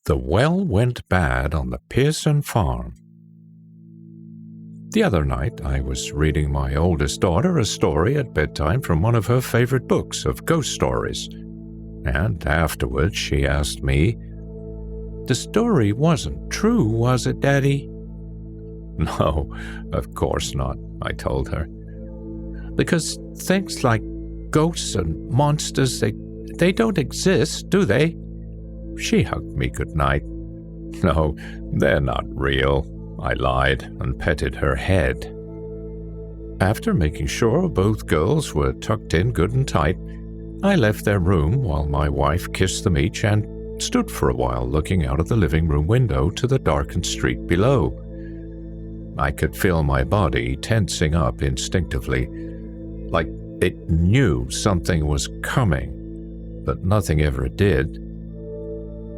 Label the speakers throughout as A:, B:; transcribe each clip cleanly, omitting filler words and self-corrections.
A: The well went bad on the Pierson farm. The other night, I was reading my oldest daughter a story at bedtime from one of her favorite books of ghost stories. And afterwards, she asked me, "The story wasn't true, was it, Daddy?" "No, of course not," I told her. "Because things like ghosts and monsters, they don't exist, do they?" She hugged me goodnight. "No, they're not real," I lied and petted her head. After making sure both girls were tucked in good and tight, I left their room while my wife kissed them each and stood for a while looking out of the living room window to the darkened street below. I could feel my body tensing up instinctively, like it knew something was coming, but nothing ever did.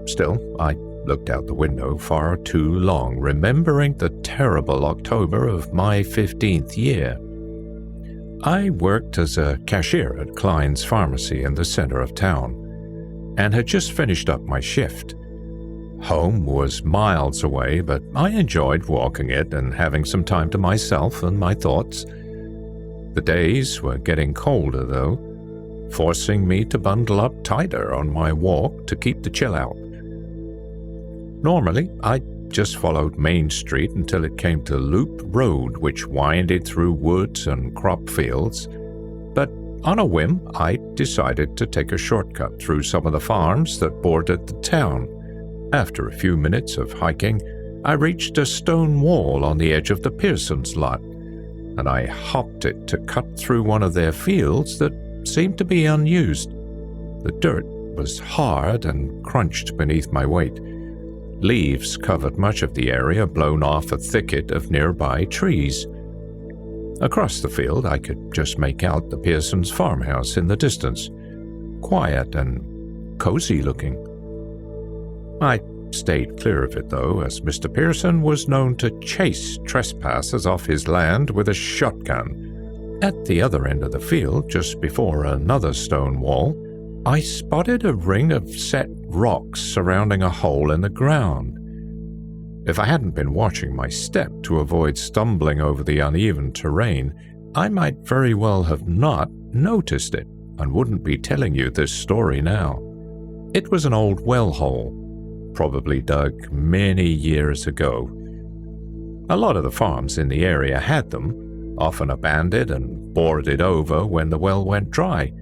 A: Still, I looked out the window far too long, remembering the terrible October of my 15th year. I worked as a cashier at Klein's Pharmacy in the center of town, and had just finished up my shift. Home was miles away, but I enjoyed walking it and having some time to myself and my thoughts. The days were getting colder, though, forcing me to bundle up tighter on my walk to keep the chill out. Normally, I just followed Main Street until it came to Loop Road, which winded through woods and crop fields. But on a whim, I decided to take a shortcut through some of the farms that bordered the town. After a few minutes of hiking, I reached a stone wall on the edge of the Pierson's lot, and I hopped it to cut through one of their fields that seemed to be unused. The dirt was hard and crunched beneath my weight. Leaves covered much of the area, blown off a thicket of nearby trees. Across the field, I could just make out the Pierson's farmhouse in the distance, quiet and cozy looking. I stayed clear of it, though, as Mr. Pierson was known to chase trespassers off his land with a shotgun. At the other end of the field, just before another stone wall, I spotted a ring of set rocks surrounding a hole in the ground. If I hadn't been watching my step to avoid stumbling over the uneven terrain, I might very well have not noticed it and wouldn't be telling you this story now. It was an old well hole, probably dug many years ago. A lot of the farms in the area had them, often abandoned and boarded over when the well went dry,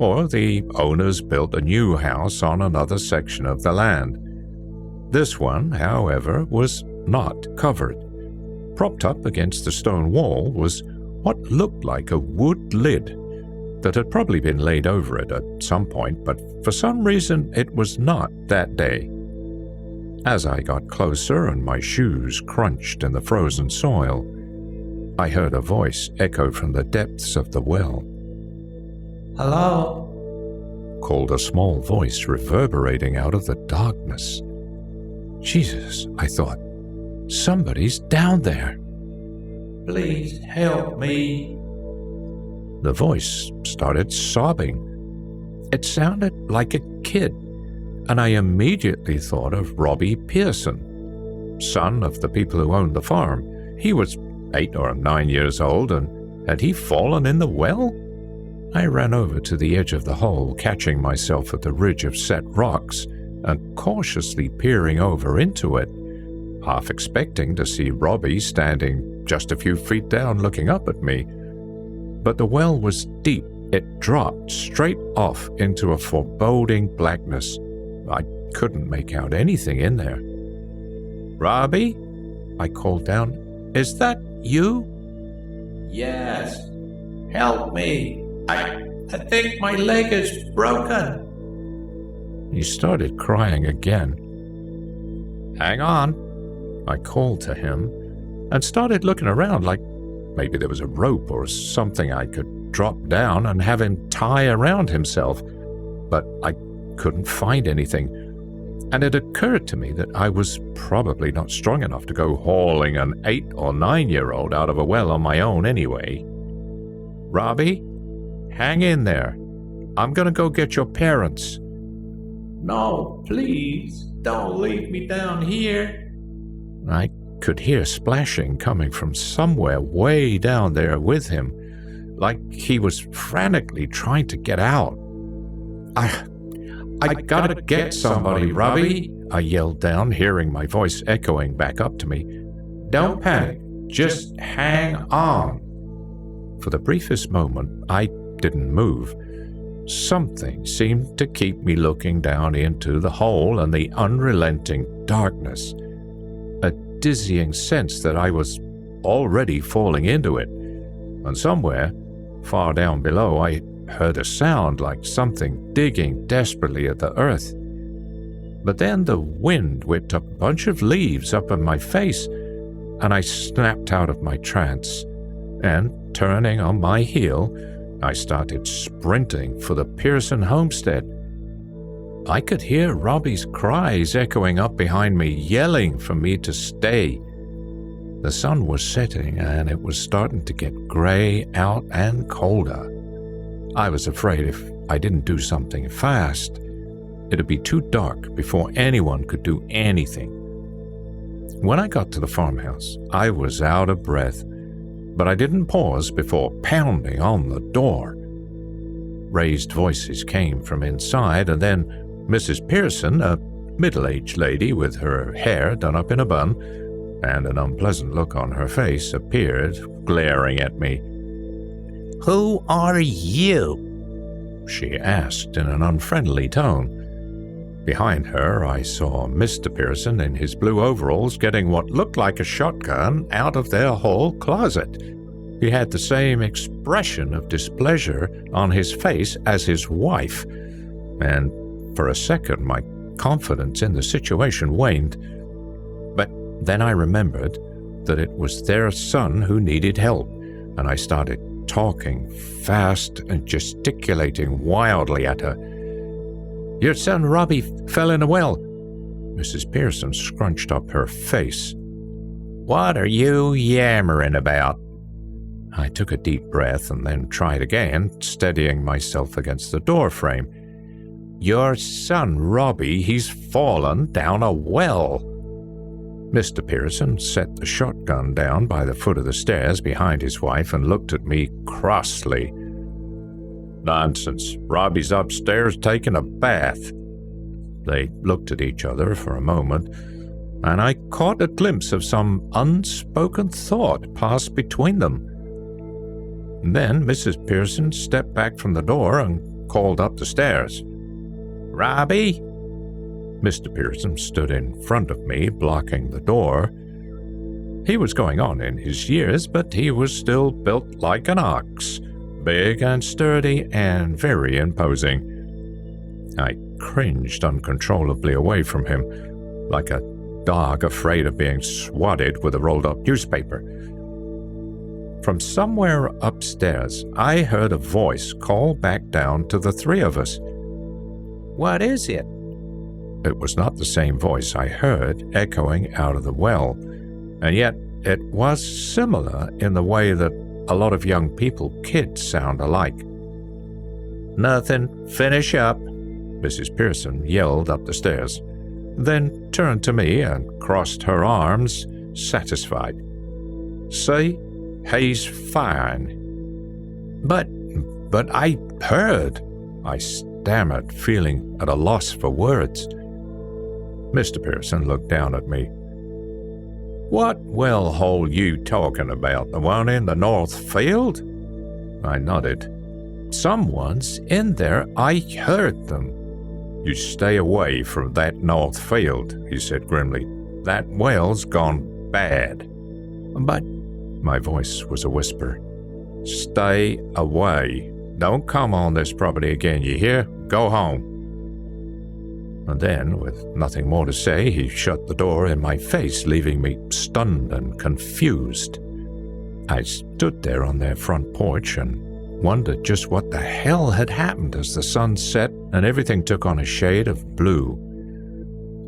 A: or the owners built a new house on another section of the land. This one, however, was not covered. Propped up against the stone wall was what looked like a wood lid that had probably been laid over it at some point, but for some reason it was not that day. As I got closer and my shoes crunched in the frozen soil, I heard a voice echo from the depths of the well.
B: "Hello?"
A: called a small voice reverberating out of the darkness. Jesus, I thought, somebody's down there.
B: "Please help me."
A: The voice started sobbing. It sounded like a kid, and I immediately thought of Robbie Pierson, son of the people who owned the farm. He was 8 or 9 years old, and had he fallen in the well? I ran over to the edge of the hole, catching myself at the ridge of set rocks and cautiously peering over into it, half expecting to see Robbie standing just a few feet down looking up at me. But the well was deep. It dropped straight off into a foreboding blackness. I couldn't make out anything in there. "Robbie?" I called down. "Is that you?"
B: "Yes. Help me. I think my leg is broken."
A: He started crying again. "Hang on," I called to him, and started looking around like maybe there was a rope or something I could drop down and have him tie around himself, but I couldn't find anything, and it occurred to me that I was probably not strong enough to go hauling an 8 or 9-year-old out of a well on my own anyway. "Robbie, hang in there. I'm going to go get your parents."
B: No, please, don't leave me down here.
A: I could hear splashing coming from somewhere way down there with him, like he was frantically trying to get out. I gotta get somebody, Robbie, I yelled down, hearing my voice echoing back up to me. Don't panic, just hang on. For the briefest moment, I didn't move. Something seemed to keep me looking down into the hole and the unrelenting darkness. A dizzying sense that I was already falling into it. And somewhere, far down below, I heard a sound like something digging desperately at the earth. But then the wind whipped up a bunch of leaves up in my face, and I snapped out of my trance, and, turning on my heel, I started sprinting for the Pierson homestead. I could hear Robbie's cries echoing up behind me, yelling for me to stay. The sun was setting, and it was starting to get gray out and colder. I was afraid if I didn't do something fast, it'd be too dark before anyone could do anything. When I got to the farmhouse, I was out of breath, but I didn't pause before pounding on the door. Raised voices came from inside, and then Mrs. Pierson, a middle-aged lady with her hair done up in a bun and an unpleasant look on her face, appeared, glaring at me.
C: "Who are you?" she asked in an unfriendly tone.
A: Behind her, I saw Mr. Pierson in his blue overalls getting what looked like a shotgun out of their hall closet. He had the same expression of displeasure on his face as his wife, and for a second my confidence in the situation waned. But then I remembered that it was their son who needed help, and I started talking fast and gesticulating wildly at her. "Your son Robbie fell in a well." Mrs. Pierson scrunched up her face.
C: "What are you yammering about?"
A: I took a deep breath and then tried again, steadying myself against the door frame.
C: "Your son Robbie, he's fallen down a well."
A: Mr. Pierson set the shotgun down by the foot of the stairs behind his wife and looked at me crossly.
B: "Nonsense. Robbie's upstairs taking a bath."
A: They looked at each other for a moment, and I caught a glimpse of some unspoken thought pass between them. And then Mrs. Pierson stepped back from the door and called up the stairs.
C: "Robbie?"
A: Mr. Pierson stood in front of me, blocking the door. He was going on in his years, but he was still built like an ox, big and sturdy and very imposing. I cringed uncontrollably away from him, like a dog afraid of being swatted with a rolled-up newspaper. From somewhere upstairs, I heard a voice call back down to the three of us.
C: "What is it?"
A: It was not the same voice I heard echoing out of the well, and yet it was similar in the way that a lot of young people, kids, sound alike.
C: "Nothing. Finish up,"
A: Mrs. Pierson yelled up the stairs, then turned to me and crossed her arms, satisfied. "See? He's fine." But I heard," I stammered, feeling at a loss for words. Mr. Pierson looked down at me. "What well hole you talking about? The one in the north field?" I nodded. "Someone's in there. I heard them." "You stay away from that north field," he said grimly. "That well's gone bad."
C: "But,"
A: my voice was a whisper, "stay away. Don't come on this property again, you hear? Go home." And then, with nothing more to say, he shut the door in my face, leaving me stunned and confused. I stood there on their front porch and wondered just what the hell had happened as the sun set and everything took on a shade of blue.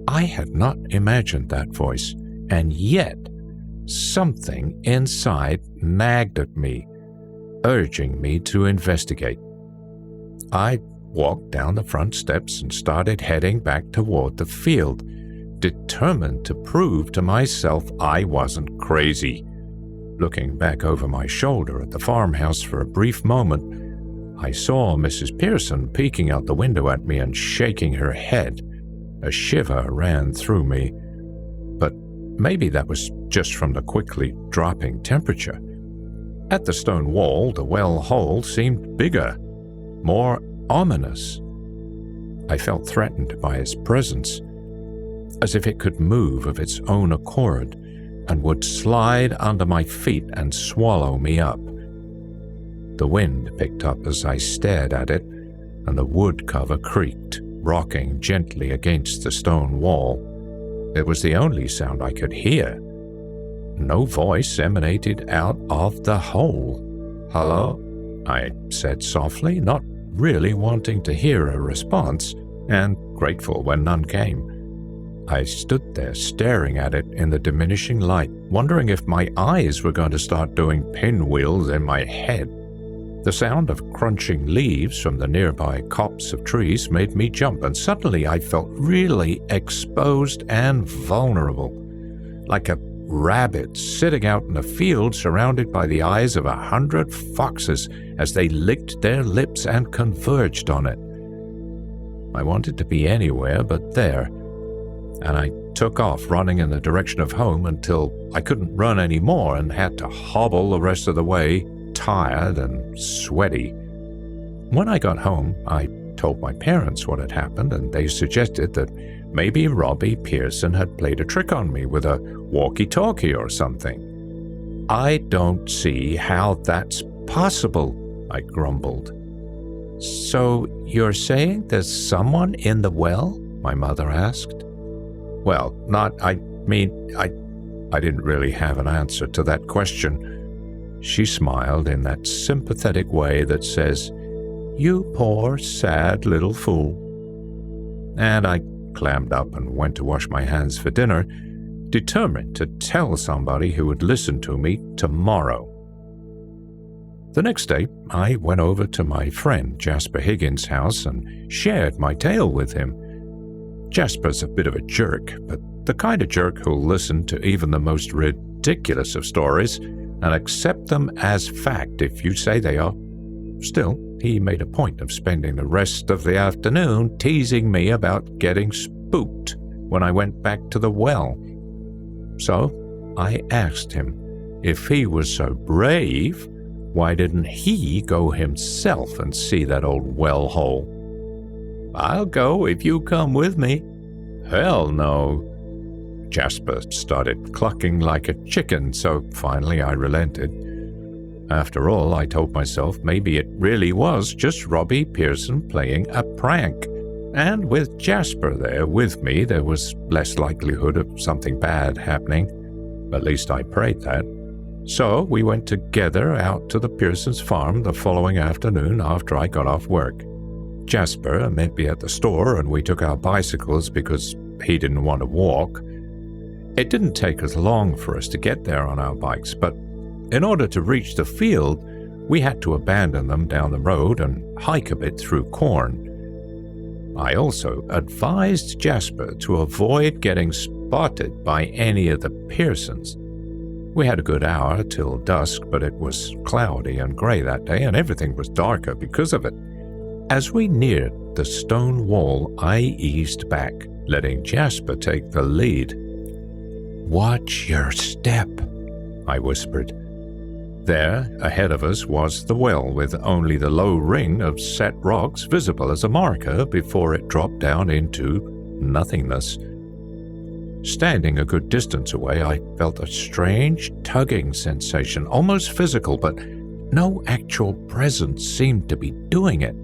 A: I had not imagined that voice, and yet something inside nagged at me, urging me to investigate. I walked down the front steps and started heading back toward the field, determined to prove to myself I wasn't crazy. Looking back over my shoulder at the farmhouse for a brief moment, I saw Mrs. Pierson peeking out the window at me and shaking her head. A shiver ran through me, but maybe that was just from the quickly dropping temperature. At the stone wall, the well hole seemed bigger, more ominous. I felt threatened by its presence, as if it could move of its own accord and would slide under my feet and swallow me up. The wind picked up as I stared at it, and the wood cover creaked, rocking gently against the stone wall. It was the only sound I could hear. No voice emanated out of the hole. "Hello?" I said softly, not really wanting to hear a response, and grateful when none came. I stood there staring at it in the diminishing light, wondering if my eyes were going to start doing pinwheels in my head. The sound of crunching leaves from the nearby copse of trees made me jump, and suddenly I felt really exposed and vulnerable, like a rabbit sitting out in a field surrounded by the eyes of 100 foxes as they licked their lips and converged on it. I wanted to be anywhere but there, and I took off running in the direction of home until I couldn't run anymore and had to hobble the rest of the way, tired and sweaty. When I got home, I told my parents what had happened, and they suggested that maybe Robbie Pierson had played a trick on me with a walkie-talkie or something. "I don't see how that's possible," I grumbled. "So you're saying there's someone in the well?" my mother asked. "Well, I didn't really have an answer to that question. She smiled in that sympathetic way that says, "You poor, sad little fool." And I clammed up and went to wash my hands for dinner, determined to tell somebody who would listen to me tomorrow. The next day, I went over to my friend Jasper Higgins' house and shared my tale with him. Jasper's a bit of a jerk, but the kind of jerk who'll listen to even the most ridiculous of stories and accept them as fact if you say they are. Still, he made a point of spending the rest of the afternoon teasing me about getting spooked when I went back to the well. So I asked him, if he was so brave, why didn't he go himself and see that old well hole? "I'll go if you come with me." "Hell no." Jasper started clucking like a chicken, so finally I relented. After all, I told myself maybe it really was just Robbie Pierson playing a prank, and with Jasper there with me, there was less likelihood of something bad happening. At least I prayed that. So we went together out to the Piersons' farm the following afternoon after I got off work. Jasper met me at the store, and we took our bicycles because he didn't want to walk. It didn't take us long for us to get there on our bikes, but in order to reach the field, we had to abandon them down the road and hike a bit through corn. I also advised Jasper to avoid getting spotted by any of the Piersons. We had a good hour till dusk, but it was cloudy and gray that day, and everything was darker because of it. As we neared the stone wall, I eased back, letting Jasper take the lead. "Watch your step," I whispered. There, ahead of us, was the well, with only the low ring of set rocks visible as a marker before it dropped down into nothingness. Standing a good distance away, I felt a strange tugging sensation, almost physical, but no actual presence seemed to be doing it.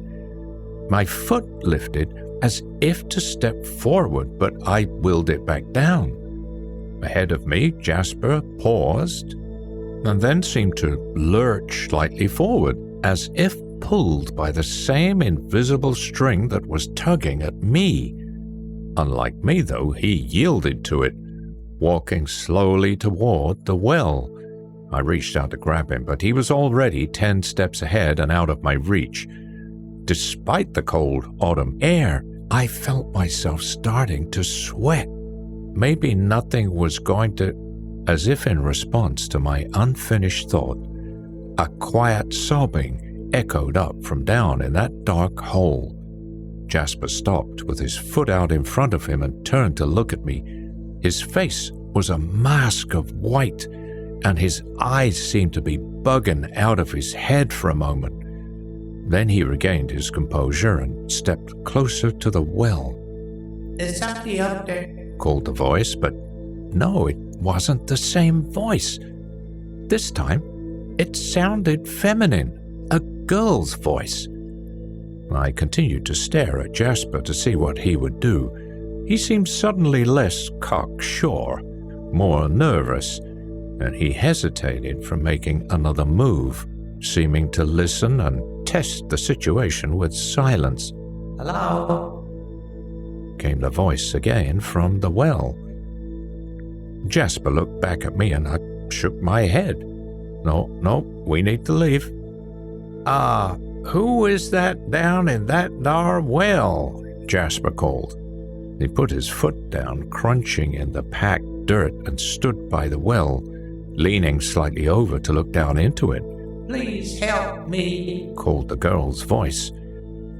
A: My foot lifted as if to step forward, but I willed it back down. Ahead of me, Jasper paused and then seemed to lurch slightly forward, as if pulled by the same invisible string that was tugging at me. Unlike me, though, he yielded to it, walking slowly toward the well. I reached out to grab him, but he was already 10 steps ahead and out of my reach. despite the cold autumn air, I felt myself starting to sweat. Maybe nothing was going to... As if in response to my unfinished thought, a quiet sobbing echoed up from down in that dark hole. Jasper stopped with his foot out in front of him and turned to look at me. His face was a mask of white, and his eyes seemed to be bugging out of his head for a moment. Then he regained his composure and stepped closer to the well.
B: Is somebody up there?
A: Called the voice, but no, it wasn't the same voice. This time, it sounded feminine, a girl's voice. I continued to stare at Jasper to see what he would do. He seemed suddenly less cocksure, more nervous, and he hesitated from making another move, seeming to listen and test the situation with silence.
B: Hello?
A: Came the voice again from the well. Jasper looked back at me and I shook my head. No, we need to leave. Who is that down in that dar well? Jasper called. He put his foot down, crunching in the packed dirt, and stood by the well, leaning slightly over to look down into it.
B: Please help me,
A: called the girl's voice.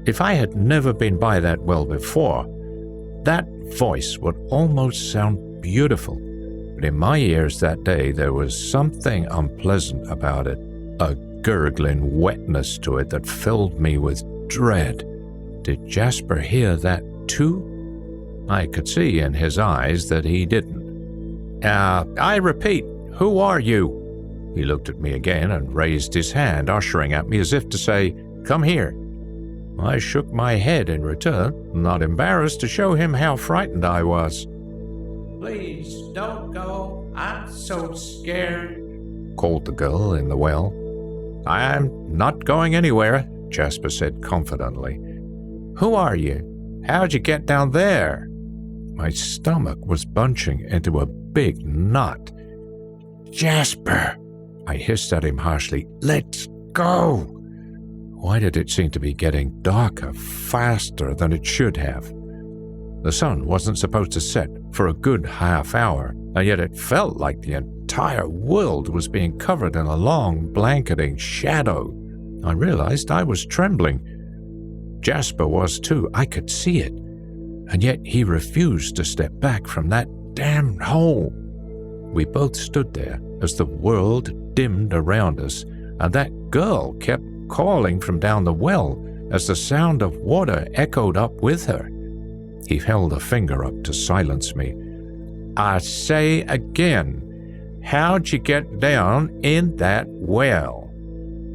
A: If I had never been by that well before, that voice would almost sound beautiful. But in my ears that day, there was something unpleasant about it, a gurgling wetness to it that filled me with dread. Did Jasper hear that too? I could see in his eyes that he didn't. I repeat, who are you? He looked at me again and raised his hand, ushering at me as if to say, come here. I shook my head in return, not embarrassed to show him how frightened I was.
B: Please don't go. I'm so scared,
A: called the girl in the well. I'm not going anywhere, Jasper said confidently. Who are you? How'd you get down there? My stomach was bunching into a big knot. Jasper, I hissed at him harshly. Let's go! Why did it seem to be getting darker faster than it should have? The sun wasn't supposed to set for a good half hour, and yet it felt like the entire world was being covered in a long, blanketing shadow. I realized I was trembling. Jasper was too. I could see it. And yet he refused to step back from that damned hole. We both stood there as the world dimmed around us, and that girl kept calling from down the well as the sound of water echoed up with her. He held a finger up to silence me. I say again, how'd you get down in that well?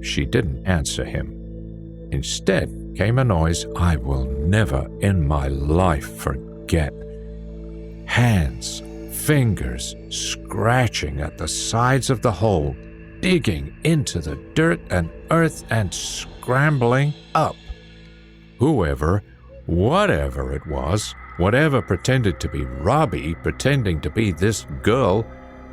A: She didn't answer him. Instead came a noise I will never in my life forget. Hands, fingers scratching at the sides of the hole, digging into the dirt and earth and scrambling up. Whoever, whatever it was, whatever pretended to be Robbie pretending to be this girl,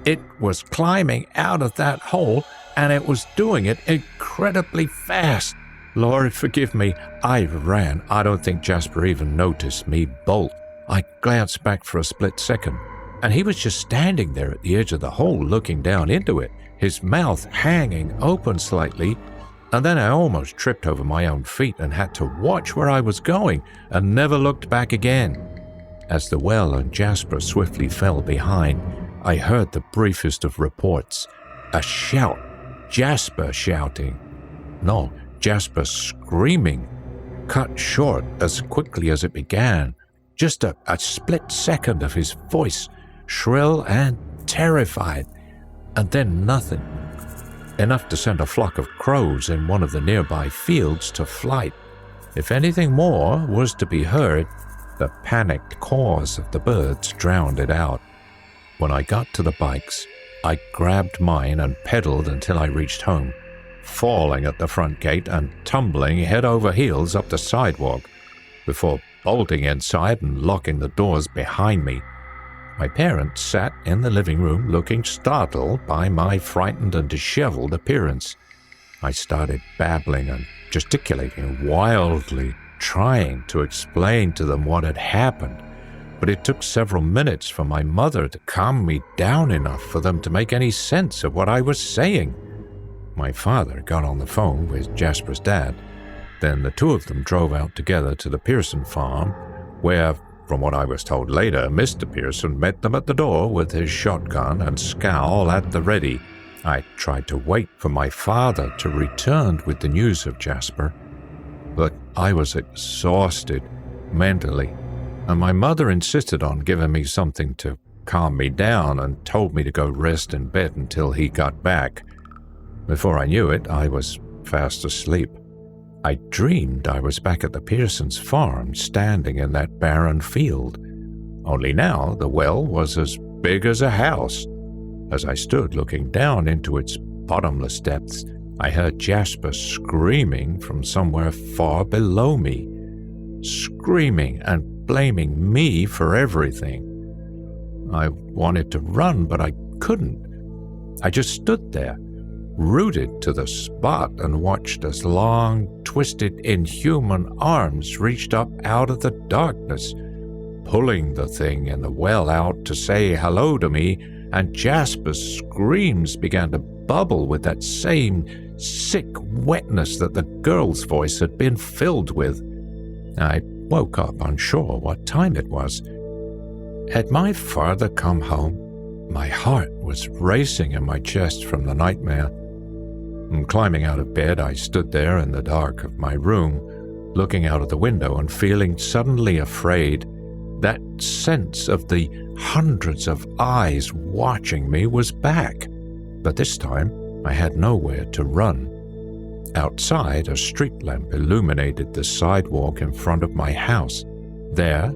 A: it was climbing out of that hole, and it was doing it incredibly fast. Lord, forgive me. I ran. I don't think Jasper even noticed me bolt. I glanced back for a split second, and he was just standing there at the edge of the hole looking down into it, his mouth hanging open slightly, and then I almost tripped over my own feet and had to watch where I was going and never looked back again. As the well and Jasper swiftly fell behind, I heard the briefest of reports. A shout. Jasper shouting. No, Jasper screaming. Cut short as quickly as it began. Just a split second of his voice, shrill and terrified. And then nothing. Enough to send a flock of crows in one of the nearby fields to flight. If anything more was to be heard, the panicked caws of the birds drowned it out. When I got to the bikes, I grabbed mine and pedaled until I reached home, falling at the front gate and tumbling head over heels up the sidewalk, before bolting inside and locking the doors behind me. My parents sat in the living room looking startled by my frightened and disheveled appearance. I started babbling and gesticulating wildly, trying to explain to them what had happened, but it took several minutes for my mother to calm me down enough for them to make any sense of what I was saying. My father got on the phone with Jasper's dad. Then the two of them drove out together to the Pierson farm, where, from what I was told later, Mr. Pierson met them at the door with his shotgun and scowl at the ready. I tried to wait for my father to return with the news of Jasper, but I was exhausted mentally, and my mother insisted on giving me something to calm me down and told me to go rest in bed until he got back. Before I knew it, I was fast asleep. I dreamed I was back at the Piersons' farm, standing in that barren field. Only now the well was as big as a house. As I stood looking down into its bottomless depths, I heard Jasper screaming from somewhere far below me, screaming and blaming me for everything. I wanted to run, but I couldn't. I just stood there, rooted to the spot, and watched as long, twisted, inhuman arms reached up out of the darkness, pulling the thing in the well out to say hello to me, and Jasper's screams began to bubble with that same sick wetness that the girl's voice had been filled with. I woke up unsure what time it was. Had my father come home? My heart was racing in my chest from the nightmare. And climbing out of bed, I stood there in the dark of my room, looking out of the window and feeling suddenly afraid. That sense of the hundreds of eyes watching me was back, but this time I had nowhere to run. Outside, a street lamp illuminated the sidewalk in front of my house. There,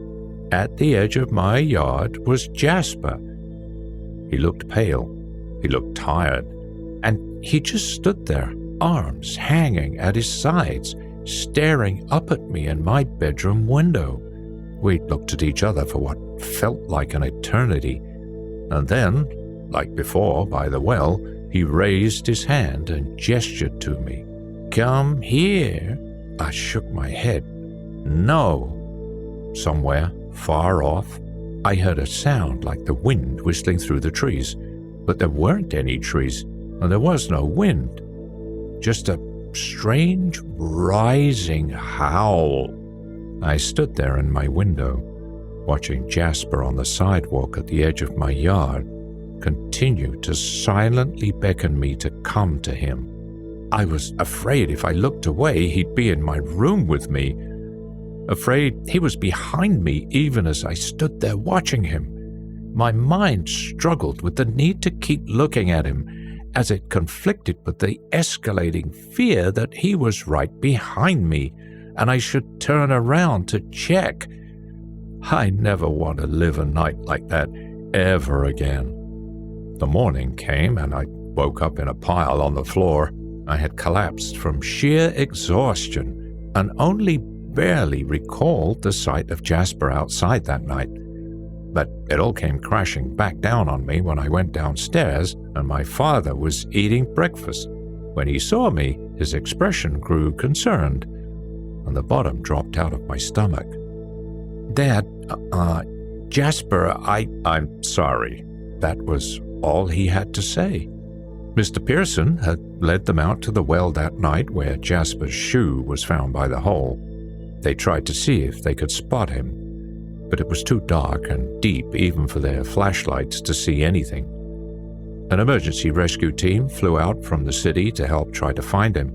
A: at the edge of my yard, was Jasper. He looked pale, he looked tired, and he just stood there, arms hanging at his sides, staring up at me in my bedroom window. We looked at each other for what felt like an eternity, and then, like before by the well, he raised his hand and gestured to me. "Come here." I shook my head. "No." Somewhere, far off, I heard a sound like the wind whistling through the trees, but there weren't any trees, and there was no wind. Just a strange, rising howl. I stood there in my window, watching Jasper on the sidewalk at the edge of my yard continue to silently beckon me to come to him. I was afraid if I looked away, he'd be in my room with me. Afraid he was behind me even as I stood there watching him. My mind struggled with the need to keep looking at him, as it conflicted with the escalating fear that he was right behind me, and I should turn around to check. I never want to live a night like that ever again. The morning came, and I woke up in a pile on the floor. I had collapsed from sheer exhaustion and only barely recalled the sight of Jasper outside that night. But it all came crashing back down on me when I went downstairs and my father was eating breakfast. When he saw me, his expression grew concerned, and the bottom dropped out of my stomach. "Dad, Jasper, I'm sorry." That was all he had to say. Mr. Pierson had led them out to the well that night where Jasper's shoe was found by the hole. They tried to see if they could spot him, but it was too dark and deep even for their flashlights to see anything. An emergency rescue team flew out from the city to help try to find him,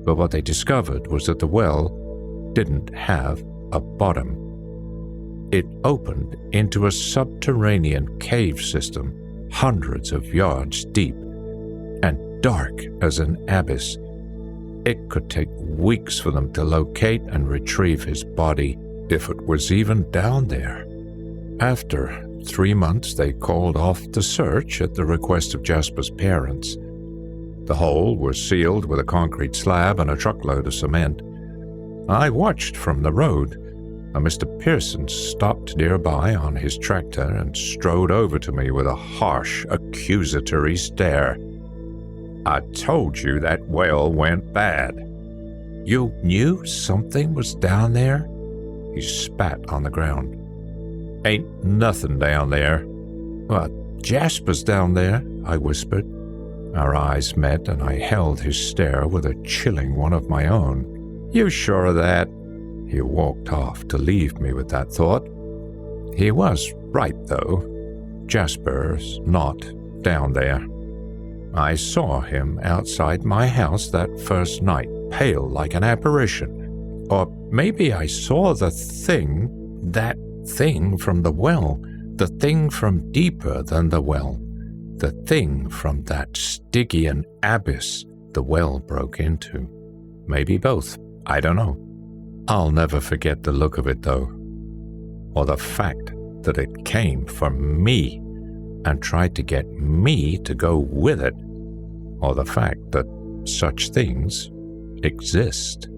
A: but what they discovered was that the well didn't have a bottom. It opened into a subterranean cave system, hundreds of yards deep, and dark as an abyss. It could take weeks for them to locate and retrieve his body, if it was even down there. After 3 months, they called off the search at the request of Jasper's parents. The hole was sealed with a concrete slab and a truckload of cement. I watched from the road, and Mr. Pierson stopped nearby on his tractor and strode over to me with a harsh, accusatory stare. I told you that well went bad.
C: You knew something was down there?
A: He spat on the ground. Ain't nothing down there.
C: Well, Jasper's down there, I whispered.
A: Our eyes met, and I held his stare with a chilling one of my own. You sure of that? He walked off to leave me with that thought. He was right, though. Jasper's not down there. I saw him outside my house that first night, pale like an apparition. Or maybe I saw that thing from the well, the thing from deeper than the well, the thing from that Stygian abyss the well broke into. Maybe both, I don't know. I'll never forget the look of it, though, or the fact that it came from me and tried to get me to go with it, or the fact that such things exist.